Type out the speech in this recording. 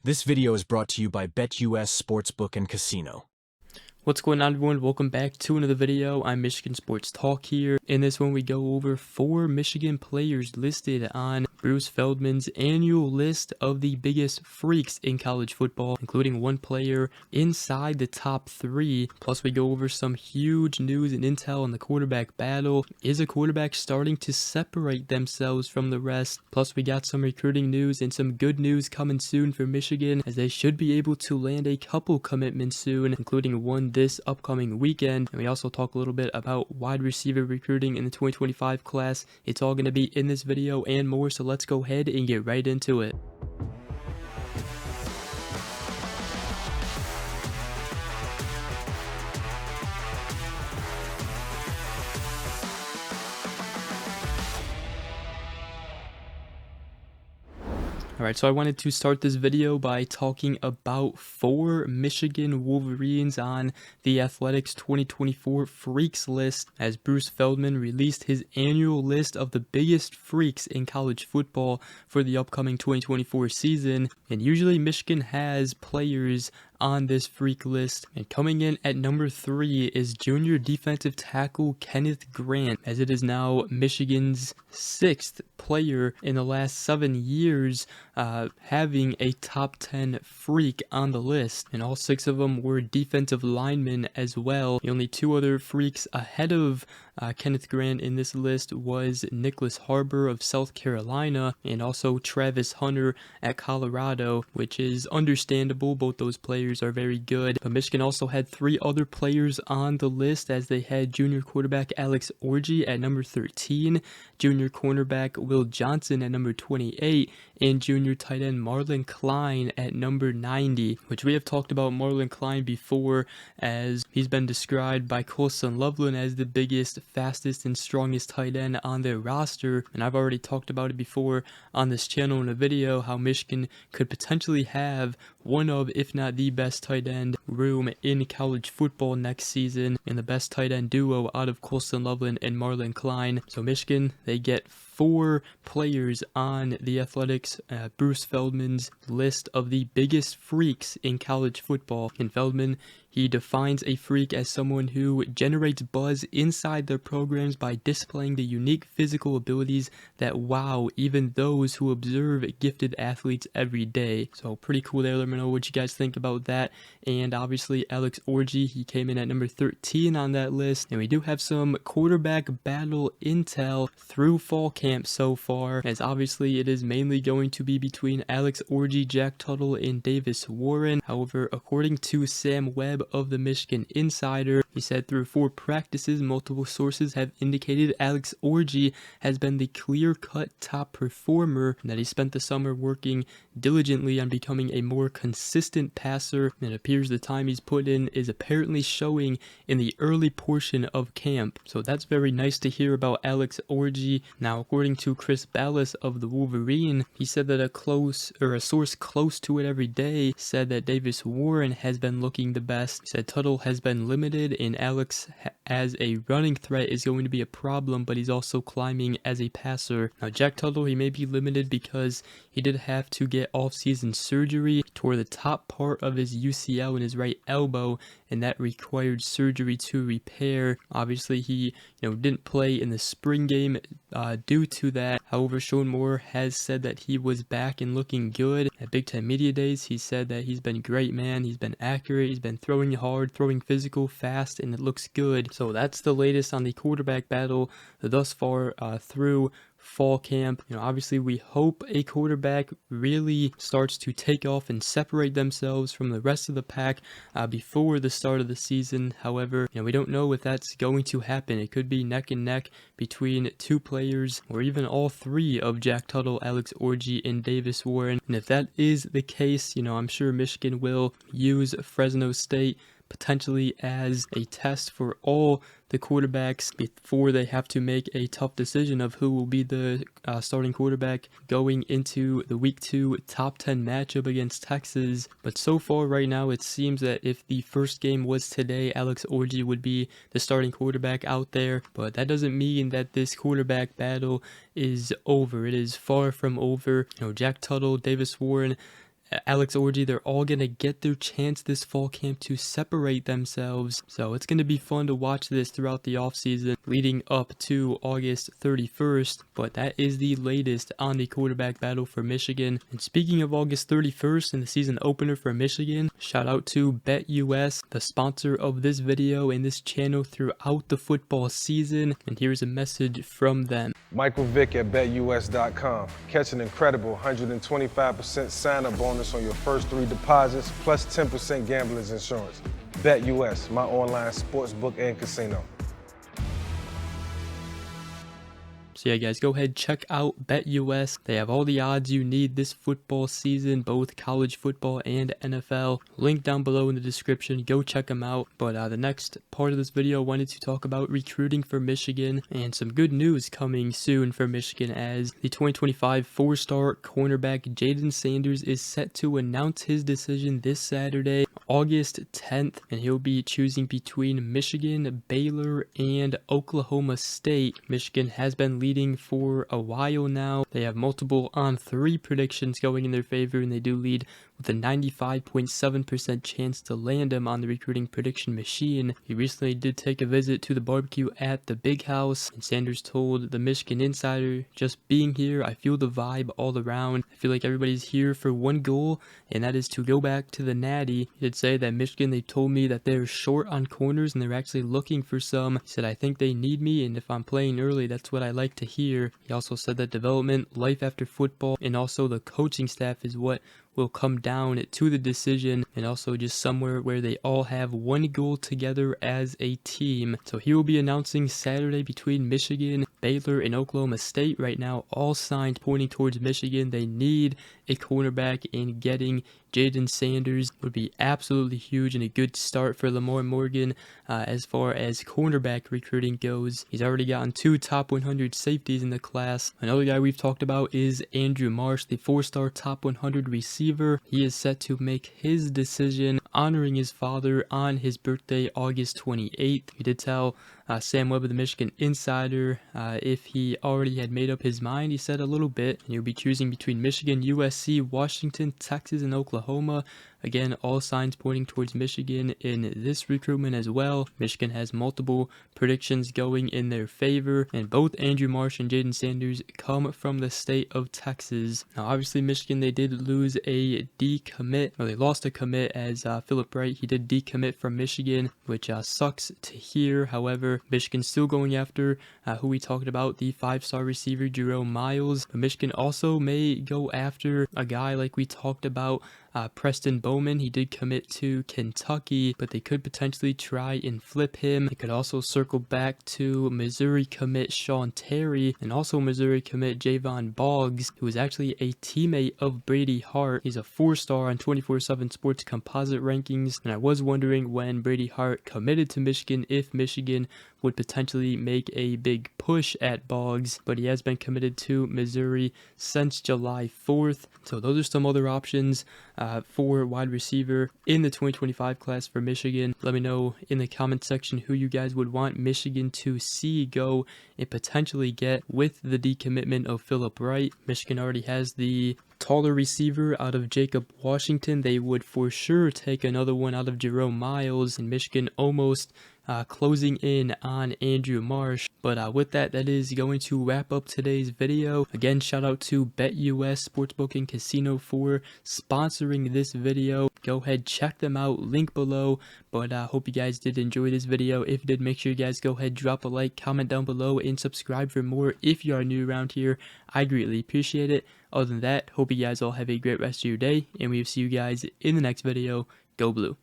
This video is brought to you by BetUS Sportsbook and Casino. What's going on, everyone? Welcome back to another video. I'm Michigan Sports Talk here. In this one, we go over 4 Michigan players listed on Bruce Feldman's annual list of the biggest freaks in college football, including one player inside the top 3. Plus, we go over some huge news and intel on the quarterback battle. Is a quarterback starting to separate themselves from the rest? Plus, we got some recruiting news and some good news coming soon for Michigan, as they should be able to land a couple commitments soon, including one this upcoming weekend. And we also talk a little bit about wide receiver recruiting in the 2025 class. It's all going to be in this video and more, so let's go ahead and get right into it. Alright, so I wanted to start this video by talking about 4 Michigan Wolverines on the Athletics 2024 Freaks list, as Bruce Feldman released his annual list of the biggest freaks in college football for the upcoming 2024 season. And usually Michigan has players on this freak list, and coming in at number 3 is junior defensive tackle Kenneth Grant, as it is now Michigan's 6th player in the last 7 years having a top 10 freak on the list, and all 6 of them were defensive linemen as well. The only 2 other freaks ahead of Kenneth Grant in this list was Nicholas Harbor of South Carolina and also Travis Hunter at Colorado, which is understandable. Both those players are very good. But Michigan also had 3 other players on the list, as they had junior quarterback Alex Orji at number 13, junior cornerback Will Johnson at number 28, and junior tight end Marlon Klein at number 90, which we have talked about Marlon Klein before, as he's been described by Colson Loveland as the biggest, fastest, and strongest tight end on their roster. And I've already talked about it before on this channel in a video, how Michigan could potentially have one of, if not the best tight end room in college football next season, and the best tight end duo out of Colson Loveland and Marlon Klein. So Michigan, they get 4 players on the Athletics Bruce Feldman's list of the biggest freaks in college football. And Feldman, he defines a freak as someone who generates buzz inside their programs by displaying the unique physical abilities that wow even those who observe gifted athletes every day. So pretty cool there. Let me know what you guys think about that. And obviously Alex Orji, he came in at number 13 on that list. And we do have some quarterback battle intel through fall camp so far, as obviously it is mainly going to be between Alex Orji, Jack Tuttle, and Davis Warren. However, according to Sam Webb of the Michigan Insider, he said through 4 practices, multiple sources have indicated Alex Orji has been the clear-cut top performer, and that he spent the summer working diligently on becoming a more consistent passer. And it appears the time he's put in is apparently showing in the early portion of camp. So that's very nice to hear about Alex Orji. Now, according to Chris Ballas of the Wolverine, he said that a source close to it every day said that Davis Warren has been looking the best. He said Tuttle has been limited, and Alex as a running threat is going to be a problem, but he's also climbing as a passer. Now, Jack Tuttle, he may be limited because he did have to get off-season surgery, tore the top part of his UCL in his right elbow, and that required surgery to repair. Obviously, he didn't play in the spring game due to that. However, Sean Moore has said that he was back and looking good at Big Ten Media Days. He said that he's been great, man. He's been accurate. He's been throwing hard, throwing physical, fast, and it looks good. So that's the latest on the quarterback battle thus far through fall camp. Obviously we hope a quarterback really starts to take off and separate themselves from the rest of the pack before the start of the season. However, we don't know if that's going to happen. It could be neck and neck between 2 players, or even all 3 of Jack Tuttle, Alex Orji, and Davis Warren. And if that is the case, I'm sure Michigan will use Fresno State potentially as a test for all the quarterbacks before they have to make a tough decision of who will be the starting quarterback going into the week 2 top 10 matchup against Texas. But so far right now, it seems that if the first game was today, Alex Orji would be the starting quarterback out there. But that doesn't mean that this quarterback battle is over. It is far from over. Jack Tuttle, Davis Warren, Alex Orji, they're all going to get their chance this fall camp to separate themselves. So it's going to be fun to watch this throughout the offseason leading up to August 31st. But that is the latest on the quarterback battle for Michigan. And speaking of August 31st and the season opener for Michigan, shout out to BetUS, the sponsor of this video and this channel throughout the football season. And here's a message from them. Michael Vick at BetUS.com. Catch an incredible 125% sign-up bonus on your first 3 deposits, plus 10% gambler's insurance. BetUS, my online sportsbook and casino. So yeah, guys, go ahead, check out BetUS. They have all the odds you need this football season, both college football and NFL. Link down below in the description. Go check them out. But the next part of this video, I wanted to talk about recruiting for Michigan and some good news coming soon for Michigan, as the 2025 4-star cornerback Jaden Sanders is set to announce his decision this Saturday, August 10th, and he'll be choosing between Michigan, Baylor, and Oklahoma State. Michigan has been leading for a while now. They have multiple on-3 predictions going in their favor, and they do lead with a 95.7% chance to land him on the recruiting prediction machine. He recently did take a visit to the barbecue at the Big House, and Sanders told the Michigan Insider, "Just being here, I feel the vibe all around. I feel like everybody's here for one goal, and that is to go back to the Natty." He did say that Michigan, they told me that they're short on corners and they're actually looking for some. He said, "I think they need me, and if I'm playing early, that's what I like to hear." He also said that development, life after football, and also the coaching staff is what will come down to the decision, and also just somewhere where they all have one goal together as a team. So he will be announcing Saturday between Michigan, Baylor, and Oklahoma State. Right now, all signs pointing towards Michigan. They need a cornerback, and getting Jaden Sanders would be absolutely huge and a good start for Lamar Morgan as far as cornerback recruiting goes. He's already gotten 2 top 100 safeties in the class. Another guy we've talked about is Andrew Marsh, the 4-star top 100 receiver. He is set to make his decision honoring his father on his birthday, August 28th. He did tell Sam Webb of the Michigan Insider if he already had made up his mind. He said a little bit, and he'll be choosing between Michigan, USC, Washington, Texas, and Oklahoma. Again, all signs pointing towards Michigan in this recruitment as well. Michigan has multiple predictions going in their favor, and both Andrew Marsh and Jaden Sanders come from the state of Texas. Now, obviously, Michigan, they did lose a decommit, or they lost a commit, as Phillip Wright, he did decommit from Michigan, which sucks to hear. However, Michigan's still going after who we talked about, the 5-star receiver Jerome Miles. But Michigan also may go after a guy like we talked about, Preston Bowman. He did commit to Kentucky, but they could potentially try and flip him. They could also circle back to Missouri commit Sean Terry, and also Missouri commit Javon Boggs, who is actually a teammate of Brady Hart. He's a 4-star on 24/7 Sports composite rankings, and I was wondering when Brady Hart committed to Michigan if Michigan would potentially make a big push at Boggs, but he has been committed to Missouri since July 4th. So those are some other options for wide receiver in the 2025 class for Michigan. Let me know in the comment section who you guys would want Michigan to see go and potentially get with the decommitment of Phillip Wright. Michigan already has the taller receiver out of Jacob Washington. They would for sure take another one out of Jerome Miles, and Michigan almost closing in on Andrew Marsh. But with that is going to wrap up today's video. Again, shout out to BetUS Sportsbook and Casino for sponsoring this video. Go ahead, check them out, link below. But I hope you guys did enjoy this video. If you did, make sure you guys go ahead, drop a like, comment down below, and subscribe for more if you are new around here. I greatly appreciate it. Other than that, hope you guys all have a great rest of your day, and we will see you guys in the next video. Go Blue.